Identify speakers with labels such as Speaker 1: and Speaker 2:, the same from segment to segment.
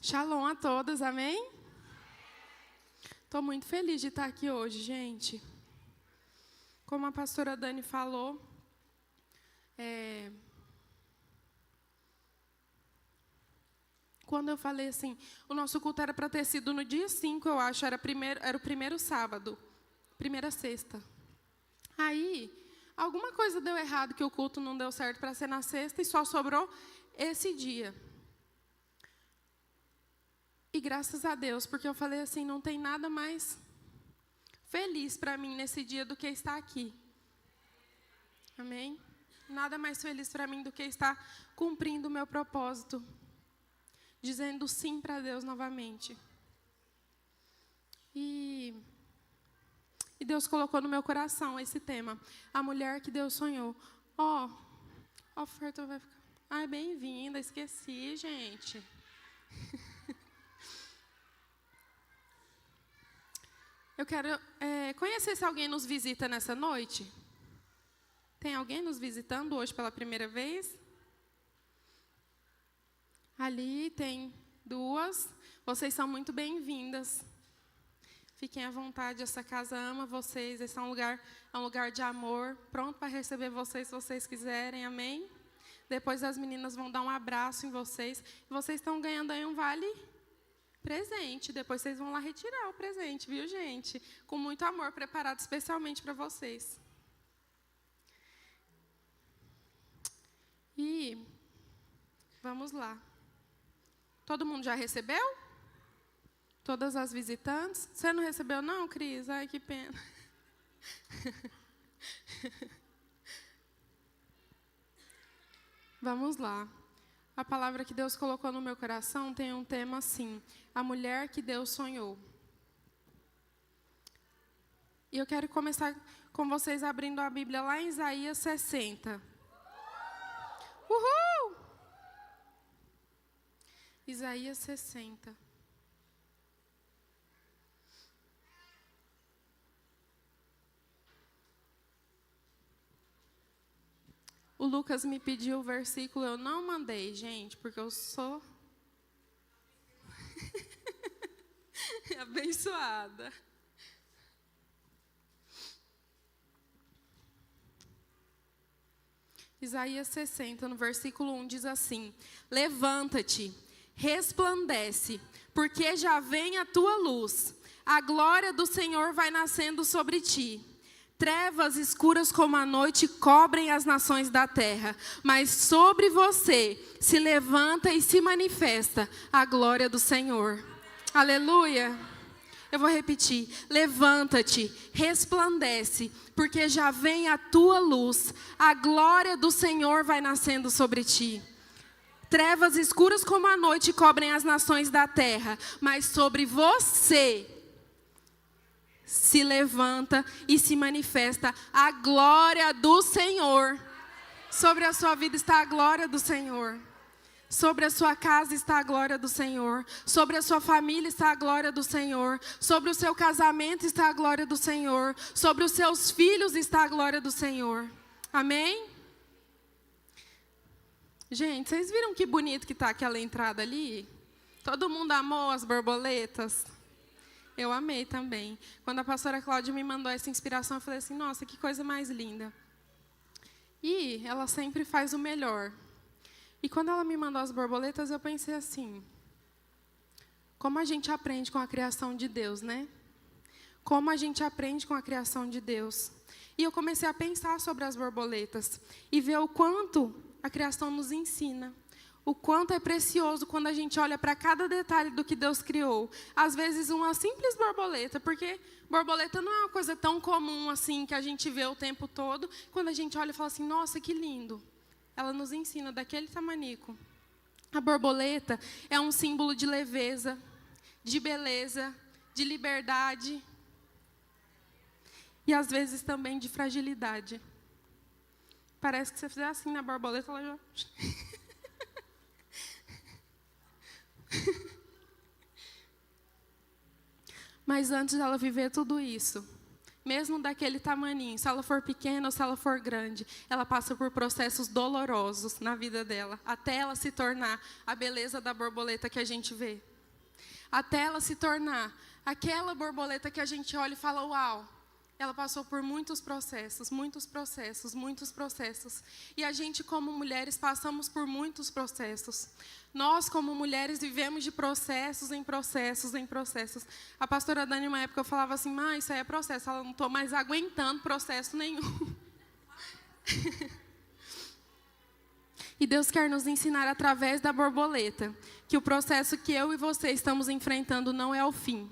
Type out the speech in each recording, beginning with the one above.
Speaker 1: Shalom a todos, amém? Estou muito feliz de estar aqui hoje, gente. Como a pastora Dani falou, quando eu falei assim, o nosso culto era para ter sido no dia 5, eu acho, era o primeiro sábado, primeira sexta. Aí, alguma coisa deu errado, que o culto não deu certo para ser na sexta e só sobrou esse dia. E graças a Deus, porque eu falei assim, não tem nada mais feliz para mim nesse dia do que estar aqui. Amém? Nada mais feliz para mim do que estar cumprindo o meu propósito. Dizendo sim para Deus novamente. E Deus colocou no meu coração esse tema. A mulher que Deus sonhou. A oferta vai ficar... Ai, bem-vinda, esqueci, gente. Eu quero conhecer se alguém nos visita nessa noite. Tem alguém nos visitando hoje pela primeira vez? Ali tem 2. Vocês são muito bem-vindas. Fiquem à vontade, essa casa ama vocês. Esse é um lugar de amor, pronto para receber vocês se vocês quiserem, amém? Depois as meninas vão dar um abraço em vocês. Vocês estão ganhando aí um vale presente. Depois vocês vão lá retirar o presente, viu, gente? Com muito amor, preparado especialmente para vocês. E vamos lá. Todo mundo já recebeu? Todas as visitantes? Você não recebeu não, Cris? Ai, que pena. Vamos lá. A palavra que Deus colocou no meu coração tem um tema assim: a mulher que Deus sonhou. E eu quero começar com vocês abrindo a Bíblia lá em Isaías 60. Uhul! Isaías 60. O Lucas me pediu o versículo, eu não mandei, gente, porque eu sou abençoada. Isaías 60, no versículo 1, diz assim: levanta-te, resplandece, porque já vem a tua luz, a glória do Senhor vai nascendo sobre ti. Trevas escuras como a noite cobrem as nações da terra, mas sobre você se levanta e se manifesta a glória do Senhor. Aleluia! Eu vou repetir. Levanta-te, resplandece, porque já vem a tua luz, a glória do Senhor vai nascendo sobre ti. Trevas escuras como a noite cobrem as nações da terra, mas sobre você se levanta e se manifesta a glória do Senhor. Sobre a sua vida está a glória do Senhor. Sobre a sua casa está a glória do Senhor. Sobre a sua família está a glória do Senhor. Sobre o seu casamento está a glória do Senhor. Sobre os seus filhos está a glória do Senhor. Amém? Gente, vocês viram que bonito que está aquela entrada ali? Todo mundo amou as borboletas? Eu amei também. Quando a pastora Cláudia me mandou essa inspiração, eu falei assim, nossa, que coisa mais linda. E ela sempre faz o melhor. E quando ela me mandou as borboletas, eu pensei assim, como a gente aprende com a criação de Deus, né? Como a gente aprende com a criação de Deus. E eu comecei a pensar sobre as borboletas e ver o quanto a criação nos ensina. O quanto é precioso quando a gente olha para cada detalhe do que Deus criou. Às vezes uma simples borboleta, porque borboleta não é uma coisa tão comum assim que a gente vê o tempo todo. Quando a gente olha e fala assim, nossa, que lindo. Ela nos ensina daquele tamanico. A borboleta é um símbolo de leveza, de beleza, de liberdade. E às vezes também de fragilidade. Parece que você fizer assim na borboleta, ela já... Mas antes dela viver tudo isso, mesmo daquele tamaninho, se ela for pequena ou se ela for grande, ela passa por processos dolorosos na vida dela, até ela se tornar a beleza da borboleta que a gente vê. até ela se tornar aquela borboleta que a gente olha e fala, uau. Ela passou por muitos processos, muitos processos, muitos processos. E a gente, como mulheres, passamos por muitos processos. Nós, como mulheres, vivemos de processos em processos em processos. A pastora Dani, uma época, eu falava assim, mas isso aí é processo. Ela não estou mais aguentando processo nenhum. E Deus quer nos ensinar, através da borboleta, que o processo que eu e você estamos enfrentando não é o fim.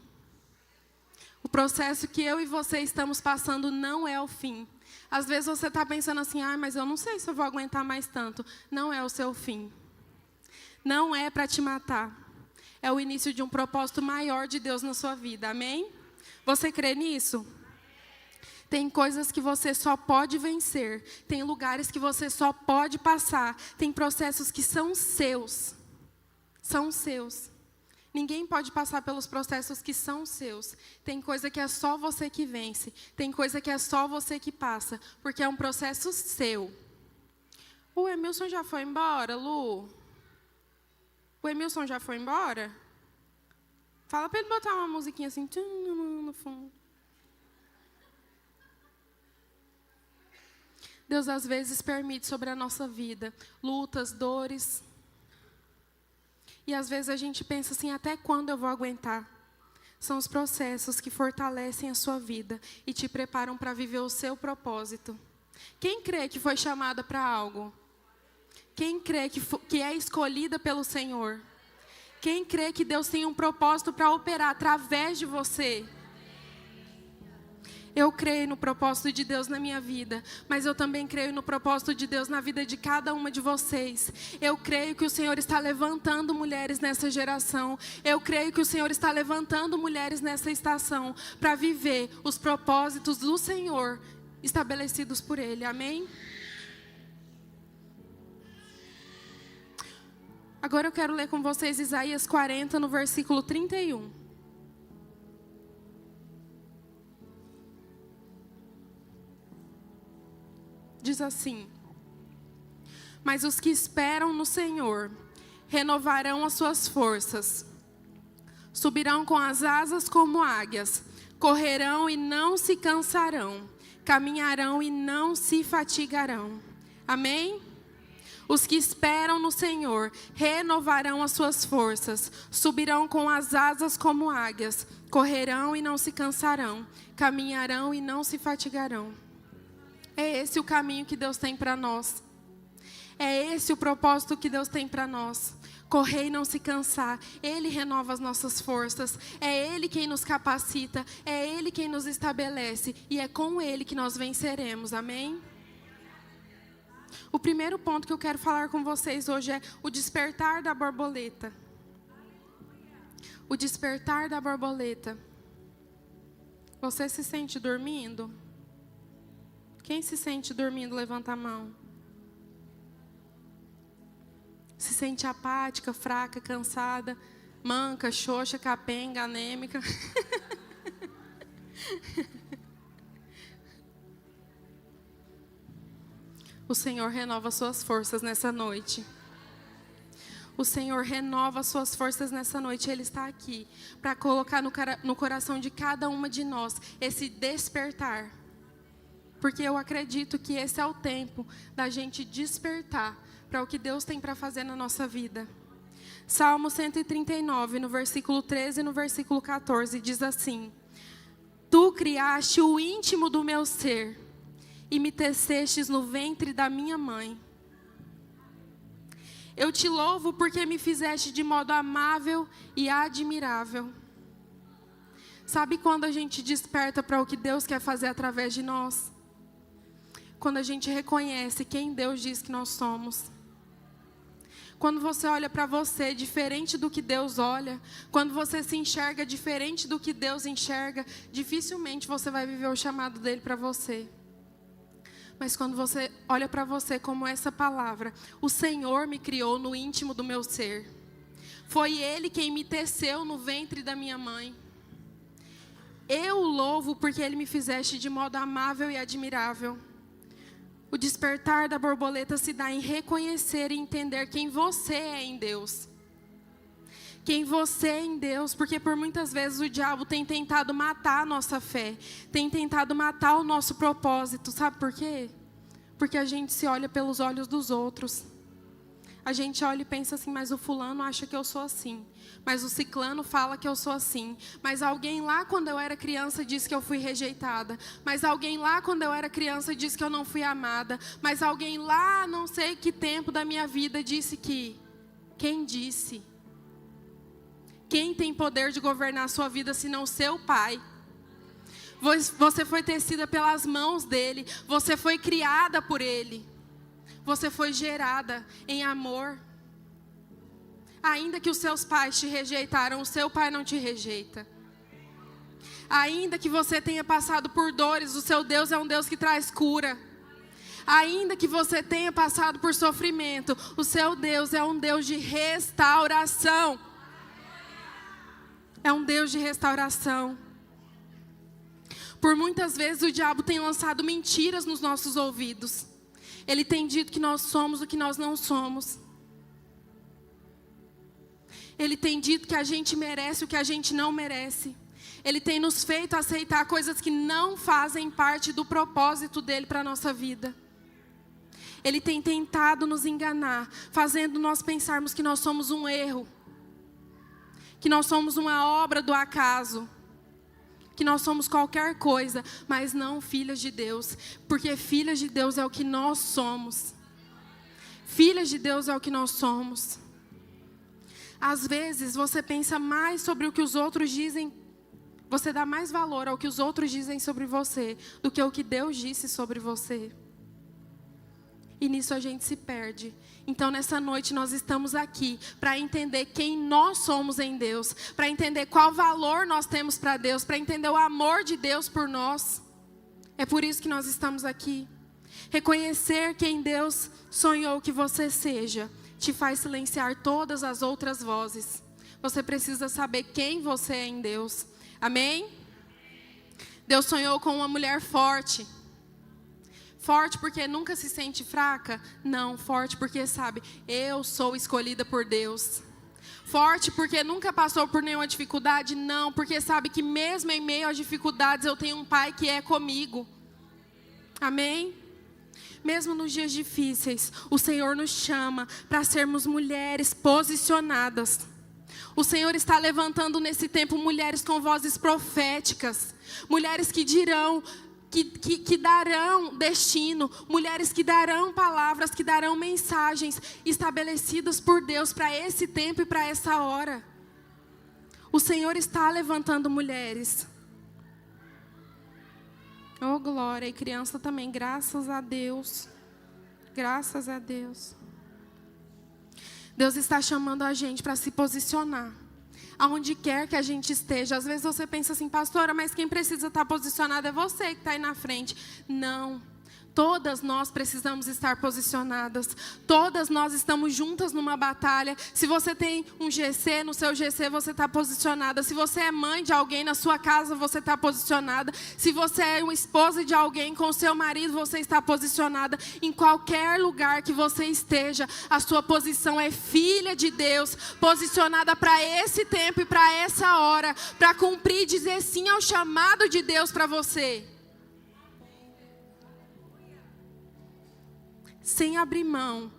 Speaker 1: O processo que eu e você estamos passando não é o fim. Às vezes você está pensando assim, mas eu não sei se eu vou aguentar mais tanto. Não é o seu fim. Não é para te matar. É o início de um propósito maior de Deus na sua vida. Amém? Você crê nisso? Tem coisas que você só pode vencer. Tem lugares que você só pode passar. Tem processos que são seus. São seus. Ninguém pode passar pelos processos que são seus. Tem coisa que é só você que vence. Tem coisa que é só você que passa. Porque é um processo seu. O Emilson já foi embora, Lu? O Emilson já foi embora? Fala para ele botar uma musiquinha assim, no fundo. Deus, às vezes, permite sobre a nossa vida lutas, dores. E às vezes a gente pensa assim, até quando eu vou aguentar? São os processos que fortalecem a sua vida e te preparam para viver o seu propósito. Quem crê que foi chamada para algo? Quem crê que é escolhida pelo Senhor? Quem crê que Deus tem um propósito para operar através de você? Eu creio no propósito de Deus na minha vida, mas eu também creio no propósito de Deus na vida de cada uma de vocês. Eu creio que o Senhor está levantando mulheres nessa geração. Eu creio que o Senhor está levantando mulheres nessa estação para viver os propósitos do Senhor estabelecidos por Ele. Amém? Agora eu quero ler com vocês Isaías 40, no versículo 31. Diz assim: mas os que esperam no Senhor renovarão as suas forças, subirão com as asas como águias, correrão e não se cansarão, caminharão e não se fatigarão. Amém? Os que esperam no Senhor renovarão as suas forças, subirão com as asas como águias, correrão e não se cansarão, caminharão e não se fatigarão. É esse o caminho que Deus tem para nós. É esse o propósito que Deus tem para nós. Correr e não se cansar. Ele renova as nossas forças. É Ele quem nos capacita. É Ele quem nos estabelece. E é com Ele que nós venceremos. Amém? O primeiro ponto que eu quero falar com vocês hoje é o despertar da borboleta. O despertar da borboleta. Você se sente dormindo? Quem se sente dormindo, levanta a mão. Se sente apática, fraca, cansada, manca, xoxa, capenga, anêmica. O Senhor renova suas forças nessa noite. O Senhor renova suas forças nessa noite. Ele está aqui para colocar no coração de cada uma de nós esse despertar. Porque eu acredito que esse é o tempo da gente despertar para o que Deus tem para fazer na nossa vida. Salmo 139, no versículo 13 e no versículo 14, diz assim: Tu criaste o íntimo do meu ser e me tecestes no ventre da minha mãe. Eu te louvo porque me fizeste de modo amável e admirável. Sabe quando a gente desperta para o que Deus quer fazer através de nós? Quando a gente reconhece quem Deus diz que nós somos. Quando você olha para você diferente do que Deus olha, quando você se enxerga diferente do que Deus enxerga, dificilmente você vai viver o chamado dele para você. Mas quando você olha para você como essa palavra, o Senhor me criou no íntimo do meu ser. Foi Ele quem me teceu no ventre da minha mãe. Eu o louvo porque Ele me fizeste de modo amável e admirável. O despertar da borboleta se dá em reconhecer e entender quem você é em Deus. Quem você é em Deus, porque por muitas vezes o diabo tem tentado matar a nossa fé, tem tentado matar o nosso propósito. Sabe por quê? Porque a gente se olha pelos olhos dos outros. A gente olha e pensa assim, mas o fulano acha que eu sou assim. Mas o ciclano fala que eu sou assim. Mas alguém lá quando eu era criança disse que eu fui rejeitada. Mas alguém lá quando eu era criança disse que eu não fui amada. Mas alguém lá, não sei que tempo da minha vida, disse que... Quem disse? Quem tem poder de governar a sua vida senão seu pai? Você foi tecida pelas mãos dele. Você foi criada por ele. Você foi gerada em amor. Ainda que os seus pais te rejeitaram, o seu pai não te rejeita. Ainda que você tenha passado por dores, o seu Deus é um Deus que traz cura. Ainda que você tenha passado por sofrimento, o seu Deus é um Deus de restauração. É um Deus de restauração. Por muitas vezes o diabo tem lançado mentiras nos nossos ouvidos. Ele tem dito que nós somos o que nós não somos. Ele tem dito que a gente merece o que a gente não merece. Ele tem nos feito aceitar coisas que não fazem parte do propósito dele para a nossa vida. Ele tem tentado nos enganar, fazendo nós pensarmos que nós somos um erro, que nós somos uma obra do acaso, que nós somos qualquer coisa, mas não filhas de Deus, porque filhas de Deus é o que nós somos. Filhas de Deus é o que nós somos. Às vezes você pensa mais sobre o que os outros dizem, você dá mais valor ao que os outros dizem sobre você do que o que Deus disse sobre você. E nisso a gente se perde. Então nessa noite nós estamos aqui para entender quem nós somos em Deus, para entender qual valor nós temos para Deus, para entender o amor de Deus por nós. É por isso que nós estamos aqui. Reconhecer quem Deus sonhou que você seja te faz silenciar todas as outras vozes. Você precisa saber quem você é em Deus. Amém? Deus sonhou com uma mulher forte. Forte porque nunca se sente fraca? Não, forte porque sabe, eu sou escolhida por Deus. Forte porque nunca passou por nenhuma dificuldade? Não, porque sabe que mesmo em meio às dificuldades eu tenho um pai que é comigo. Amém? Mesmo nos dias difíceis, o Senhor nos chama para sermos mulheres posicionadas. O Senhor está levantando nesse tempo mulheres com vozes proféticas. Mulheres que dirão, que darão destino. Mulheres que darão palavras, que darão mensagens estabelecidas por Deus para esse tempo e para essa hora. O Senhor está levantando mulheres. Oh, glória, e criança também, graças a Deus. Graças a Deus. Deus está chamando a gente para se posicionar. Aonde quer que a gente esteja. Às vezes você pensa assim, pastora, mas quem precisa estar posicionado é você que está aí na frente. Não. Todas nós precisamos estar posicionadas. Todas nós estamos juntas numa batalha. Se você tem um GC, no seu GC você está posicionada. Se você é mãe de alguém na sua casa, você está posicionada. Se você é uma esposa de alguém com o seu marido, você está posicionada. Em qualquer lugar que você esteja, a sua posição é filha de Deus, posicionada para esse tempo e para essa hora, para cumprir e dizer sim ao chamado de Deus para você. Sem abrir mão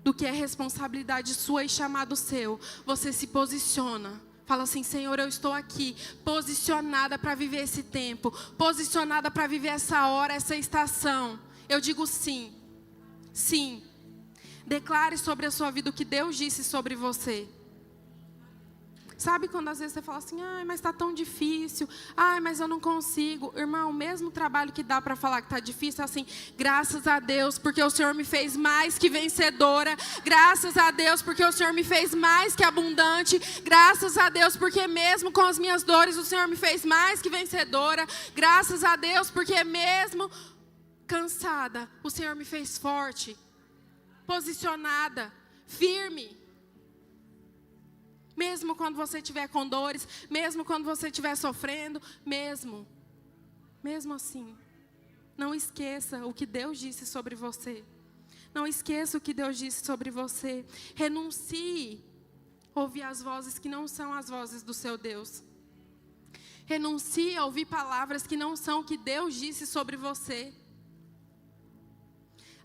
Speaker 1: do que é responsabilidade sua e chamado seu, você se posiciona. Fala assim, Senhor, eu estou aqui, posicionada para viver esse tempo, posicionada para viver essa hora, essa estação. Eu digo sim, sim. Declare sobre a sua vida o que Deus disse sobre você. Sabe quando às vezes você fala assim, ai, mas está tão difícil, ai, mas eu não consigo. Irmão, o mesmo trabalho que dá para falar que está difícil, é assim, graças a Deus, porque o Senhor me fez mais que vencedora. Graças a Deus, porque o Senhor me fez mais que abundante. Graças a Deus, porque mesmo com as minhas dores, o Senhor me fez mais que vencedora. Graças a Deus, porque mesmo cansada, o Senhor me fez forte, posicionada, firme. Mesmo quando você estiver com dores, mesmo quando você estiver sofrendo, mesmo assim, não esqueça o que Deus disse sobre você. Não esqueça o que Deus disse sobre você. Renuncie ouvir as vozes que não são as vozes do seu Deus. Renuncie a ouvir palavras que não são o que Deus disse sobre você.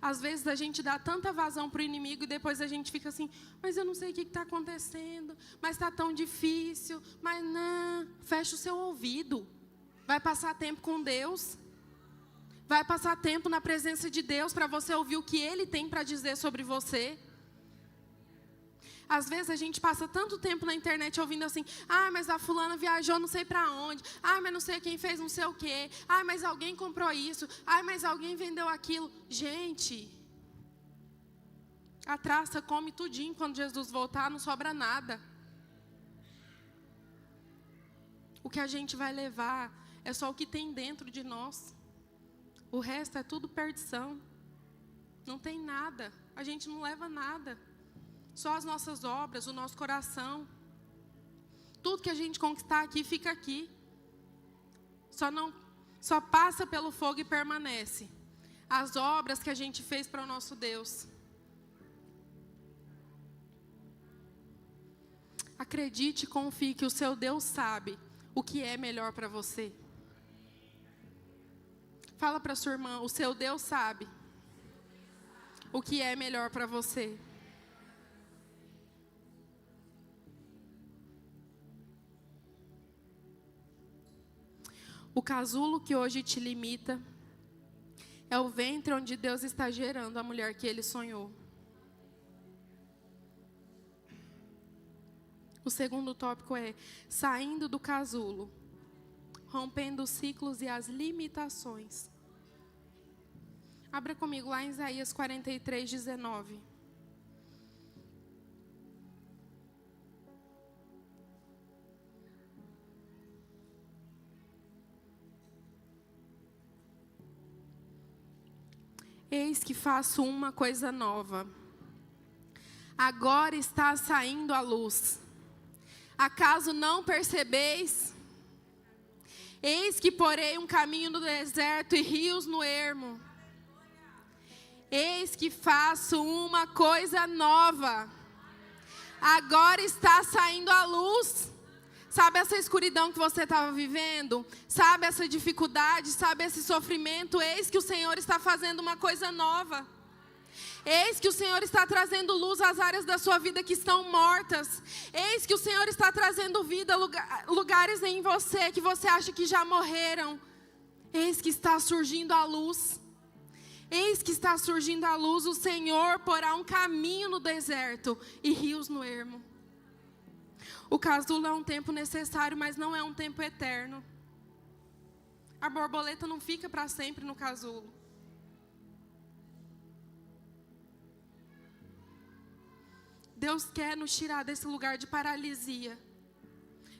Speaker 1: Às vezes a gente dá tanta vazão para o inimigo e depois a gente fica assim, mas eu não sei o que está acontecendo, mas está tão difícil, mas não. Fecha o seu ouvido. Vai passar tempo com Deus. Vai passar tempo na presença de Deus para você ouvir o que Ele tem para dizer sobre você. Às vezes a gente passa tanto tempo na internet ouvindo assim, mas a fulana viajou não sei para onde, mas não sei quem fez não sei o quê, mas alguém comprou isso, mas alguém vendeu aquilo. Gente, a traça come tudinho quando Jesus voltar, não sobra nada. O que a gente vai levar é só o que tem dentro de nós. O resto é tudo perdição. Não tem nada, a gente não leva nada. Só as nossas obras, o nosso coração. Tudo que a gente conquistar aqui, fica aqui. Só passa pelo fogo e permanece. As obras que a gente fez para o nosso Deus. Acredite e confie que o seu Deus sabe o que é melhor para você. Fala para sua irmã, o seu Deus sabe o que é melhor para você. O casulo que hoje te limita é o ventre onde Deus está gerando a mulher que Ele sonhou. O segundo tópico é saindo do casulo, rompendo os ciclos e as limitações. Abra comigo lá em Isaías 43, 19. Eis que faço uma coisa nova. Agora está saindo a luz. Acaso não percebeis? Eis que porei um caminho no deserto e rios no ermo. Eis que faço uma coisa nova. Agora está saindo a luz. Sabe essa escuridão que você estava vivendo? Sabe essa dificuldade? Sabe esse sofrimento? Eis que o Senhor está fazendo uma coisa nova. Eis que o Senhor está trazendo luz às áreas da sua vida que estão mortas. Eis que o Senhor está trazendo vida a lugares em você que você acha que já morreram. Eis que está surgindo a luz. Eis que está surgindo a luz. O Senhor porá um caminho no deserto e rios no ermo. O casulo é um tempo necessário, mas não é um tempo eterno. A borboleta não fica para sempre no casulo. Deus quer nos tirar desse lugar de paralisia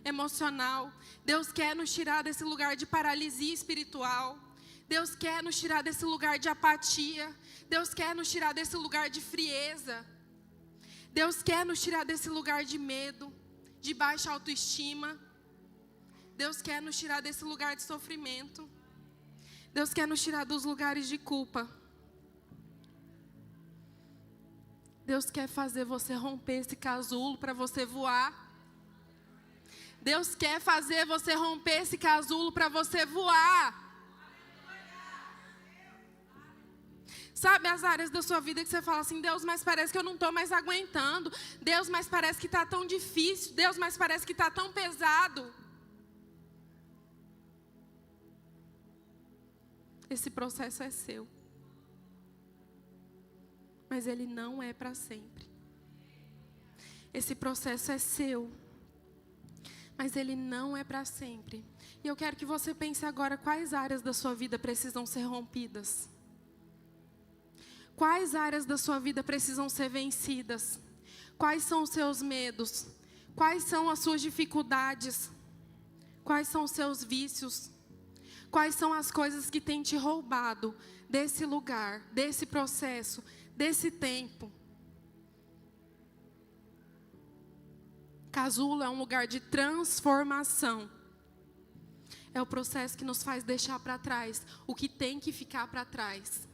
Speaker 1: emocional. Deus quer nos tirar desse lugar de paralisia espiritual. Deus quer nos tirar desse lugar de apatia. Deus quer nos tirar desse lugar de frieza. Deus quer nos tirar desse lugar de medo, de baixa autoestima. Deus quer nos tirar desse lugar de sofrimento. Deus quer nos tirar dos lugares de culpa. Deus quer fazer você romper esse casulo para você voar. Deus quer fazer você romper esse casulo para você voar. Sabe as áreas da sua vida que você fala assim, Deus, mas parece que eu não estou mais aguentando. Deus, mas parece que está tão difícil. Deus, mas parece que está tão pesado. Esse processo é seu. Mas ele não é para sempre. Esse processo é seu. Mas ele não é para sempre. E eu quero que você pense agora quais áreas da sua vida precisam ser rompidas. Quais áreas da sua vida precisam ser vencidas? Quais são os seus medos? Quais são as suas dificuldades? Quais são os seus vícios? Quais são as coisas que têm te roubado desse lugar, desse processo, desse tempo? Casulo é um lugar de transformação. É o processo que nos faz deixar para trás o que tem que ficar para trás.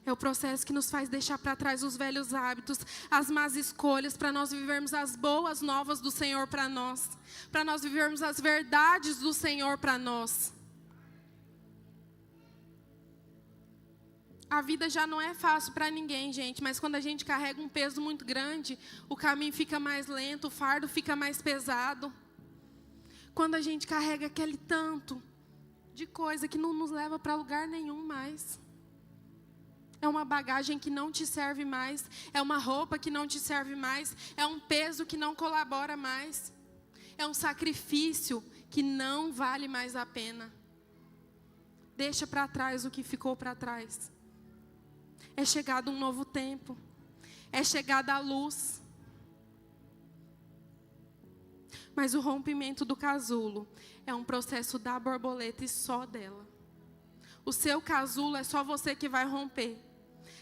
Speaker 1: É o processo que nos faz deixar para trás os velhos hábitos, as más escolhas, para nós vivermos as boas novas do Senhor para nós vivermos as verdades do Senhor para nós. A vida já não é fácil para ninguém, gente, mas quando a gente carrega um peso muito grande, o caminho fica mais lento, o fardo fica mais pesado. Quando a gente carrega aquele tanto de coisa que não nos leva para lugar nenhum mais. É uma bagagem que não te serve mais, é uma roupa que não te serve mais, é um peso que não colabora mais, é um sacrifício que não vale mais a pena. Deixa para trás o que ficou para trás. É chegado um novo tempo, é chegada a luz. Mas o rompimento do casulo é um processo da borboleta e só dela. O seu casulo é só você que vai romper.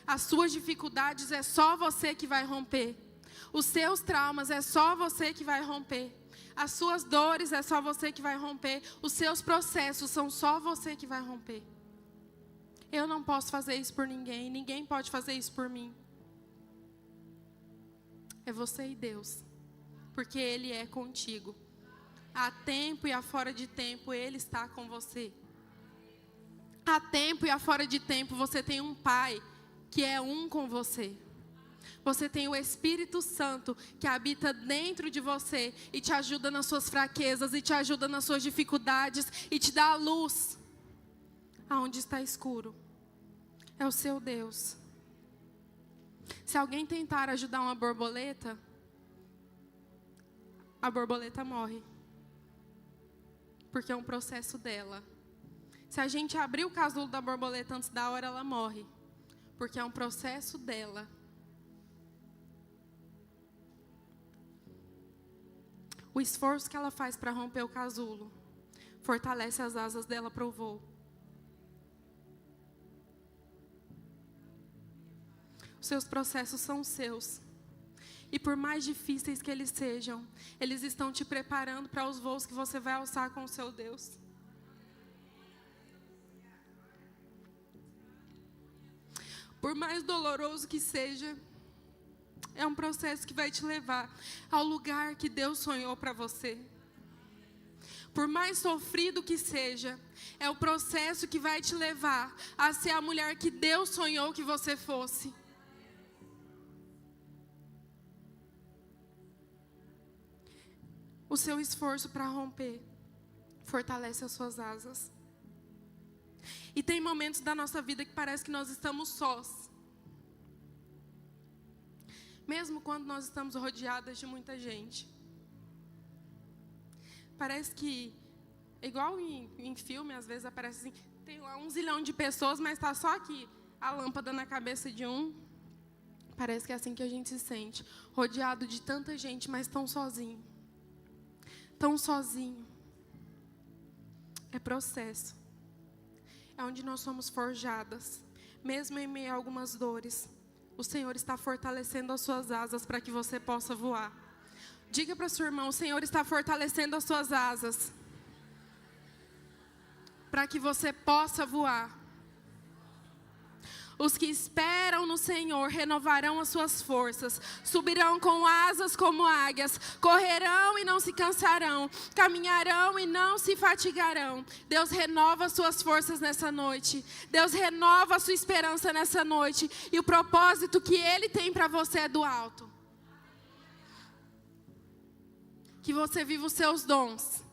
Speaker 1: As suas dificuldades é só você que vai romper. Os seus traumas é só você que vai romper. As suas dores é só você que vai romper. Os seus processos são só você que vai romper. Eu não posso fazer isso por ninguém. Ninguém pode fazer isso por mim. É você e Deus. Porque Ele é contigo. Há tempo e há fora de tempo, Ele está com você. Há tempo e há fora de tempo, você tem um Pai que é um com você. Você tem o Espírito Santo que habita dentro de você e te ajuda nas suas fraquezas, e te ajuda nas suas dificuldades, e te dá a luz aonde está escuro. É o seu Deus. Se alguém tentar ajudar uma borboleta, a borboleta morre. Porque é um processo dela. Se a gente abrir o casulo da borboleta antes da hora, ela morre. Porque é um processo dela. O esforço que ela faz para romper o casulo fortalece as asas dela para o voo. Os seus processos são seus. E por mais difíceis que eles sejam, eles estão te preparando para os voos que você vai alçar com o seu Deus. Por mais doloroso que seja, é um processo que vai te levar ao lugar que Deus sonhou para você. Por mais sofrido que seja, é o processo que vai te levar a ser a mulher que Deus sonhou que você fosse. O seu esforço para romper fortalece as suas asas. E tem momentos da nossa vida que parece que nós estamos sós. Mesmo quando nós estamos rodeadas de muita gente. Parece que, igual em filme, às vezes aparece assim, tem lá 1 zilhão de pessoas, mas está só aqui a lâmpada na cabeça de um. Parece que é assim que a gente se sente. Rodeado de tanta gente, mas tão sozinho. Tão sozinho. É processo. É onde nós somos forjadas. Mesmo em meio a algumas dores, o Senhor está fortalecendo as suas asas para que você possa voar. Diga para sua irmã, o Senhor está fortalecendo as suas asas para que você possa voar. Os que esperam no Senhor renovarão as suas forças, subirão com asas como águias, correrão e não se cansarão, caminharão e não se fatigarão. Deus renova as suas forças nessa noite, Deus renova a sua esperança nessa noite, e o propósito que Ele tem para você é do alto. Que você viva os seus dons,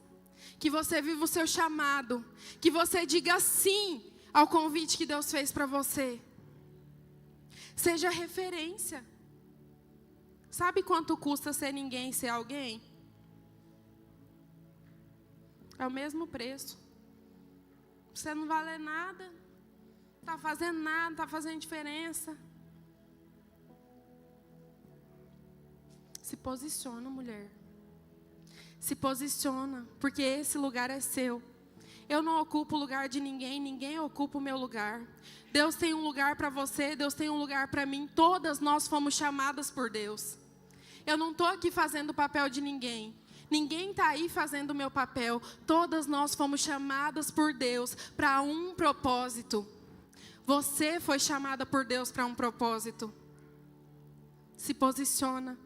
Speaker 1: que você viva o seu chamado, que você diga sim ao convite que Deus fez para você. Seja referência. Sabe quanto custa ser ninguém e ser alguém? É o mesmo preço. Você não vale nada, não está fazendo nada, não está fazendo diferença. Se posiciona, mulher. Se posiciona, porque esse lugar é seu. Eu não ocupo o lugar de ninguém, ninguém ocupa o meu lugar. Deus tem um lugar para você, Deus tem um lugar para mim. Todas nós fomos chamadas por Deus. Eu não estou aqui fazendo o papel de ninguém. Ninguém está aí fazendo o meu papel. Todas nós fomos chamadas por Deus para um propósito. Você foi chamada por Deus para um propósito. Se posiciona.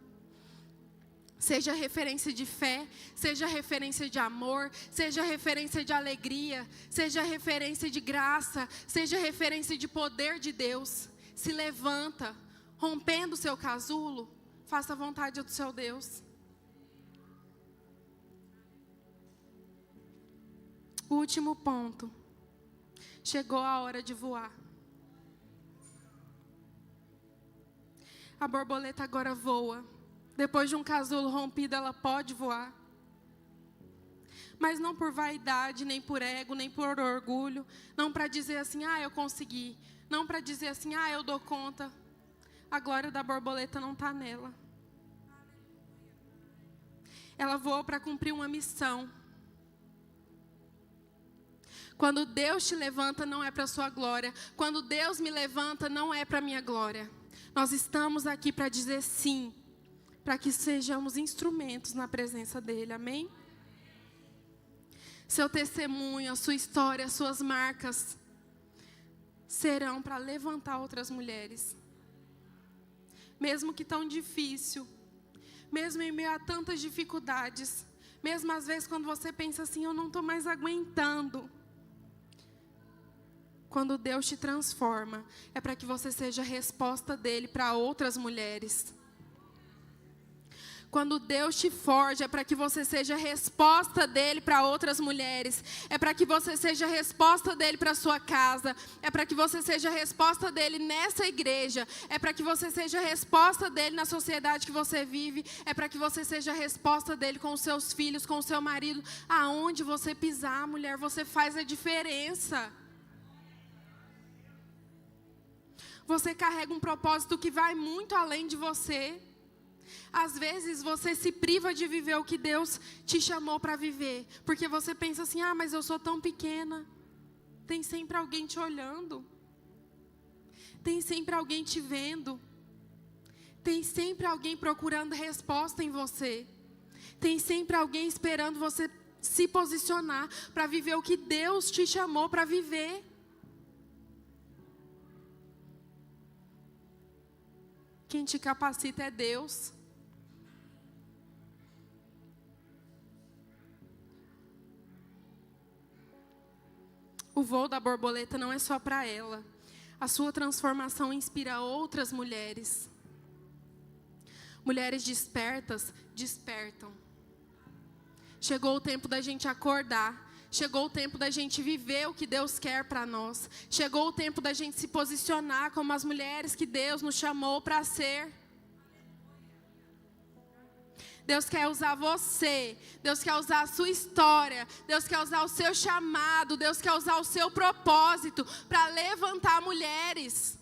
Speaker 1: Seja referência de fé, seja referência de amor, seja referência de alegria, seja referência de graça, seja referência de poder de Deus. Se levanta, rompendo o seu casulo, faça a vontade do seu Deus. O último ponto. Chegou a hora de voar. A borboleta agora voa. Depois de um casulo rompido, ela pode voar. Mas não por vaidade, nem por ego, nem por orgulho. Não para dizer assim, eu consegui. Não para dizer assim, eu dou conta. A glória da borboleta não está nela. Ela voou para cumprir uma missão. Quando Deus te levanta, não é para a sua glória. Quando Deus me levanta, não é para a minha glória. Nós estamos aqui para dizer sim, para que sejamos instrumentos na presença dEle, amém? Seu testemunho, a sua história, as suas marcas serão para levantar outras mulheres. Mesmo que tão difícil, mesmo em meio a tantas dificuldades, mesmo às vezes quando você pensa assim, eu não estou mais aguentando. Quando Deus te transforma, é para que você seja a resposta dEle para outras mulheres. Quando Deus te forja, é para que você seja a resposta dEle para outras mulheres. É para que você seja a resposta dEle para a sua casa. É para que você seja a resposta dEle nessa igreja. É para que você seja a resposta dEle na sociedade que você vive. É para que você seja a resposta dEle com os seus filhos, com o seu marido. Aonde você pisar, mulher, você faz a diferença. Você carrega um propósito que vai muito além de você. Às vezes você se priva de viver o que Deus te chamou para viver. Porque você pensa assim, mas eu sou tão pequena. Tem sempre alguém te olhando. Tem sempre alguém te vendo. Tem sempre alguém procurando resposta em você. Tem sempre alguém esperando você se posicionar para viver o que Deus te chamou para viver. Quem te capacita é Deus. O voo da borboleta não é só para ela. A sua transformação inspira outras mulheres. Mulheres despertas, despertam. Chegou o tempo da gente acordar. Chegou o tempo da gente viver o que Deus quer para nós. Chegou o tempo da gente se posicionar como as mulheres que Deus nos chamou para ser. Deus quer usar você, Deus quer usar a sua história, Deus quer usar o seu chamado, Deus quer usar o seu propósito para levantar mulheres.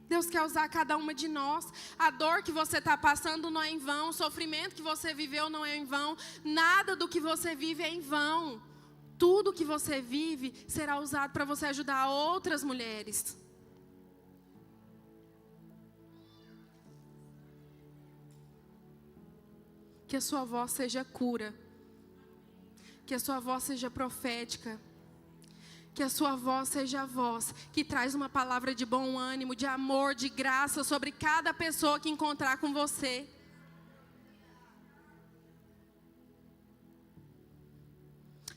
Speaker 1: Deus quer usar cada uma de nós. A dor que você está passando não é em vão, o sofrimento que você viveu não é em vão, nada do que você vive é em vão. Tudo que você vive será usado para você ajudar outras mulheres. Que a sua voz seja cura. Que a sua voz seja profética. Que a sua voz seja a voz que traz uma palavra de bom ânimo, de amor, de graça sobre cada pessoa que encontrar com você.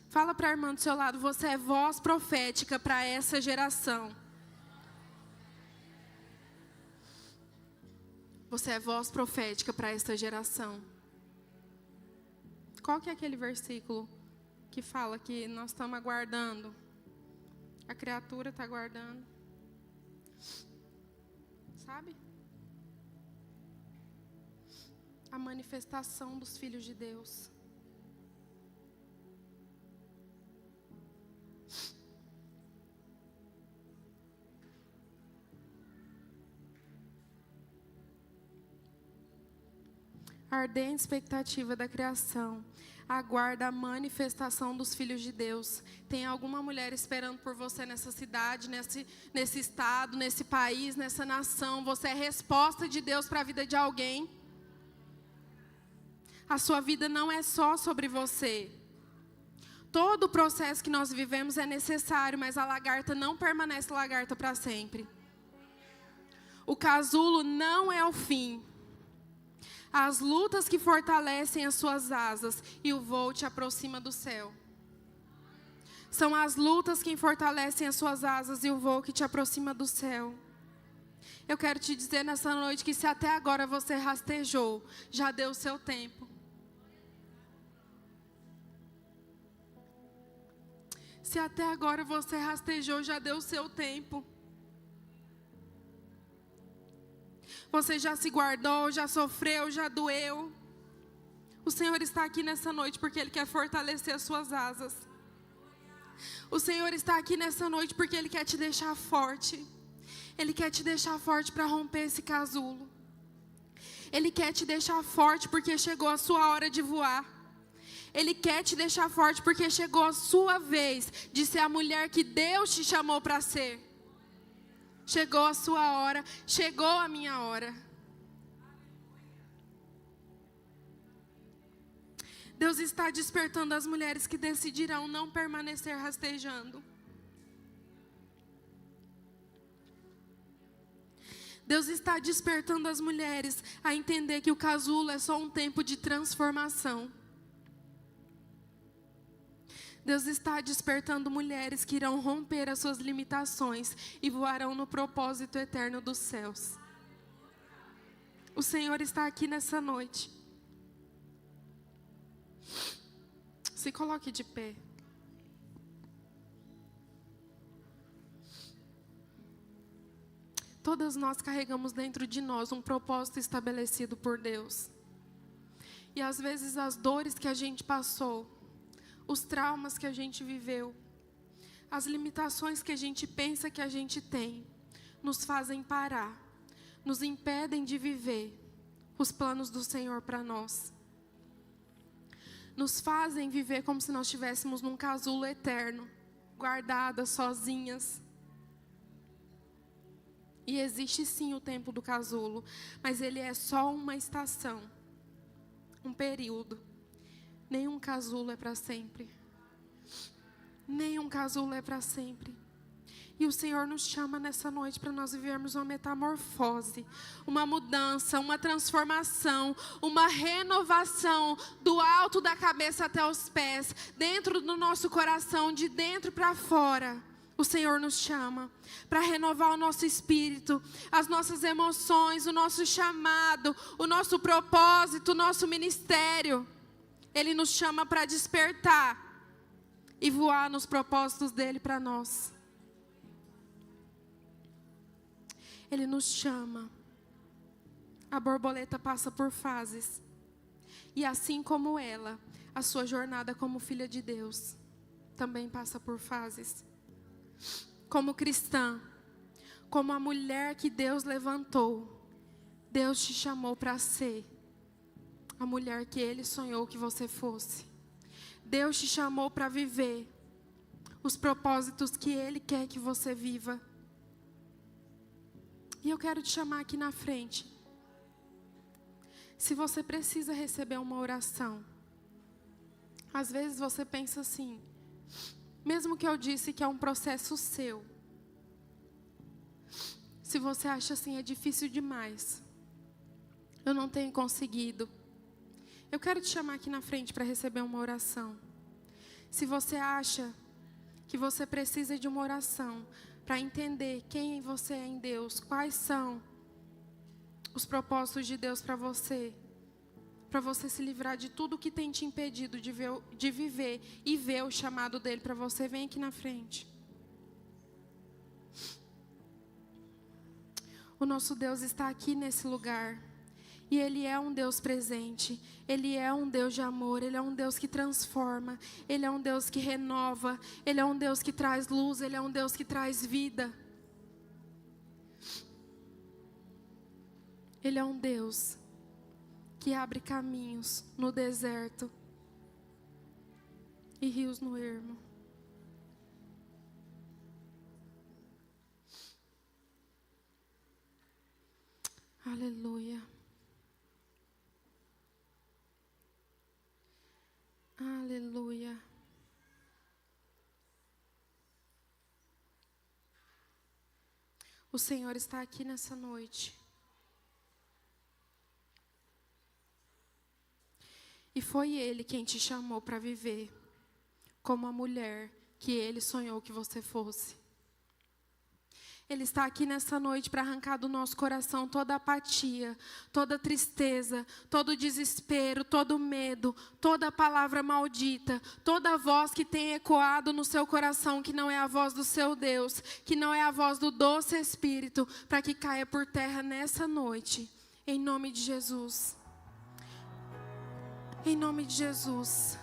Speaker 1: Fala para a irmã do seu lado, você é voz profética para essa geração. Você é voz profética para esta geração. Qual que é aquele versículo que fala que nós estamos aguardando? A criatura está aguardando. Sabe? A manifestação dos filhos de Deus. A ardente expectativa da criação aguarda a manifestação dos filhos de Deus. Tem alguma mulher esperando por você nessa cidade, nesse estado, nesse país, nessa nação. Você é resposta de Deus para a vida de alguém. A sua vida não é só sobre você. Todo o processo que nós vivemos é necessário, mas a lagarta não permanece lagarta para sempre. O casulo não é o fim. As lutas que fortalecem as suas asas e o voo te aproxima do céu. São as lutas que fortalecem as suas asas e o voo que te aproxima do céu. Eu quero te dizer nessa noite que se até agora você rastejou, já deu o seu tempo. Se até agora você rastejou, já deu o seu tempo. Você já se guardou, já sofreu, já doeu. O Senhor está aqui nessa noite porque Ele quer fortalecer as suas asas. O Senhor está aqui nessa noite porque Ele quer te deixar forte. Ele quer te deixar forte para romper esse casulo. Ele quer te deixar forte porque chegou a sua hora de voar. Ele quer te deixar forte porque chegou a sua vez de ser a mulher que Deus te chamou para ser. Chegou a sua hora, chegou a minha hora. Deus está despertando as mulheres que decidirão não permanecer rastejando. Deus está despertando as mulheres a entender que o casulo é só um tempo de transformação. Deus está despertando mulheres que irão romper as suas limitações e voarão no propósito eterno dos céus. O Senhor está aqui nessa noite. Se coloque de pé. Todas nós carregamos dentro de nós um propósito estabelecido por Deus. E às vezes as dores que a gente passou, os traumas que a gente viveu, as limitações que a gente pensa que a gente tem, nos fazem parar, nos impedem de viver os planos do Senhor para nós. Nos fazem viver como se nós estivéssemos num casulo eterno, guardadas, sozinhas. E existe sim o tempo do casulo, mas ele é só uma estação, um período. Nenhum casulo é para sempre. Nenhum casulo é para sempre. E o Senhor nos chama nessa noite para nós vivermos uma metamorfose, uma mudança, uma transformação, uma renovação do alto da cabeça até os pés, dentro do nosso coração, de dentro para fora. O Senhor nos chama para renovar o nosso espírito, as nossas emoções, o nosso chamado, o nosso propósito, o nosso ministério. Ele nos chama para despertar e voar nos propósitos dele para nós. Ele nos chama. A borboleta passa por fases. E assim como ela, a sua jornada como filha de Deus também passa por fases. Como cristã, como a mulher que Deus levantou, Deus te chamou para ser a mulher que Ele sonhou que você fosse. Deus te chamou para viver os propósitos que Ele quer que você viva. E eu quero te chamar aqui na frente. Se você precisa receber uma oração, às vezes você pensa assim, mesmo que eu disse que é um processo seu, se você acha assim, é difícil demais, eu não tenho conseguido, eu quero te chamar aqui na frente para receber uma oração. Se você acha que você precisa de uma oração para entender quem você é em Deus, quais são os propósitos de Deus para você se livrar de tudo que tem te impedido de viver e ver o chamado dele para você, vem aqui na frente. O nosso Deus está aqui nesse lugar. E Ele é um Deus presente, Ele é um Deus de amor, Ele é um Deus que transforma, Ele é um Deus que renova, Ele é um Deus que traz luz, Ele é um Deus que traz vida. Ele é um Deus que abre caminhos no deserto e rios no ermo. Aleluia. Aleluia. O Senhor está aqui nessa noite. E foi Ele quem te chamou para viver como a mulher que Ele sonhou que você fosse. Ele está aqui nessa noite para arrancar do nosso coração toda apatia, toda tristeza, todo desespero, todo medo, toda palavra maldita, toda voz que tem ecoado no seu coração, que não é a voz do seu Deus, que não é a voz do doce Espírito, para que caia por terra nessa noite, em nome de Jesus. Em nome de Jesus.